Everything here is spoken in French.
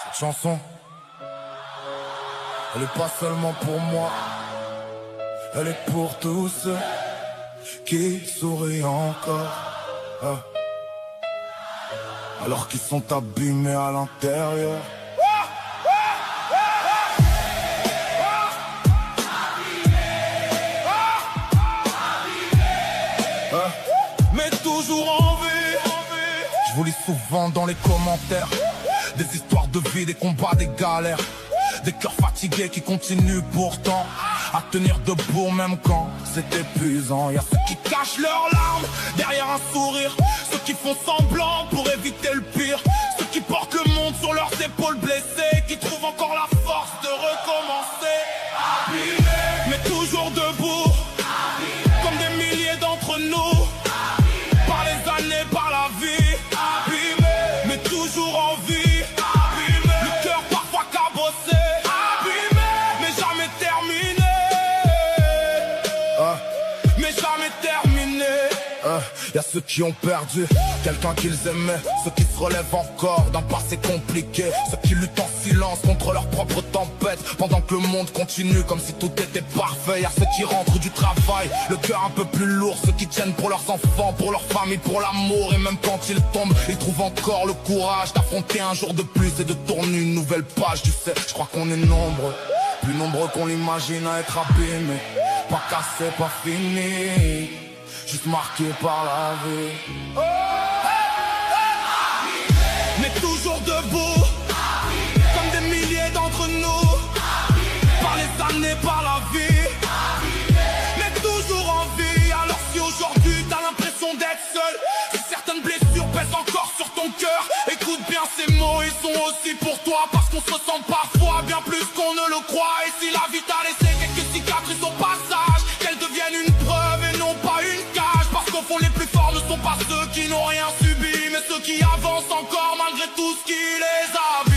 Cette chanson, elle est pas seulement pour moi, elle est pour tous ceux qui sourient encore, alors qu'ils sont abîmés à l'intérieur. Mais toujours en vie. Je vous lis souvent dans les commentaires des histoires de vie, des combats, des galères, des cœurs fatigués qui continuent pourtant à tenir debout même quand c'est épuisant. Y'a ceux qui cachent leurs larmes derrière un sourire, ceux qui font semblant pour éviter le pire, ceux qui portent le monde sur leurs épaules blessées, qui trouvent encore la force de recommencer. Mais toujours debout, comme des milliers d'entre nous, par les années, par la vie, mais toujours en vie, le cœur parfois cabossé, mais jamais terminé, mais jamais terminé. Y'a ceux qui ont perdu quelqu'un qu'ils aimaient, ceux qui se relèvent encore d'un passé compliqué, ceux qui luttent en silence contre leur propre tempête, pendant que le monde continue comme si tout était parfait. Y'a ceux qui rentrent du travail, le cœur un peu plus lourd, ceux qui tiennent pour leurs enfants, pour leur famille, pour l'amour, et même quand ils tombent, ils trouvent encore le courage d'affronter un jour de plus et de tourner une nouvelle page. Tu sais, je crois qu'on est nombreux, plus nombreux qu'on l'imagine à être abîmés, pas cassés, pas finis, juste marqué par la vie. Mais toujours debout, comme des milliers d'entre nous, par les années, par la vie, mais toujours en vie. Alors si aujourd'hui t'as l'impression d'être seul, si certaines blessures pèsent encore sur ton cœur, écoute bien ces mots, ils sont aussi pour toi, parce qu'on se sent parfois bien plus qu'on ne le croit. Et si la vie t'a laissé quelques cicatrices au passage, qu'elles deviennent une preuve et non pas une cage, parce qu'au fond les plus forts ne sont pas ceux qui n'ont rien subi, mais ceux qui avancent encore malgré tout ce qui les a.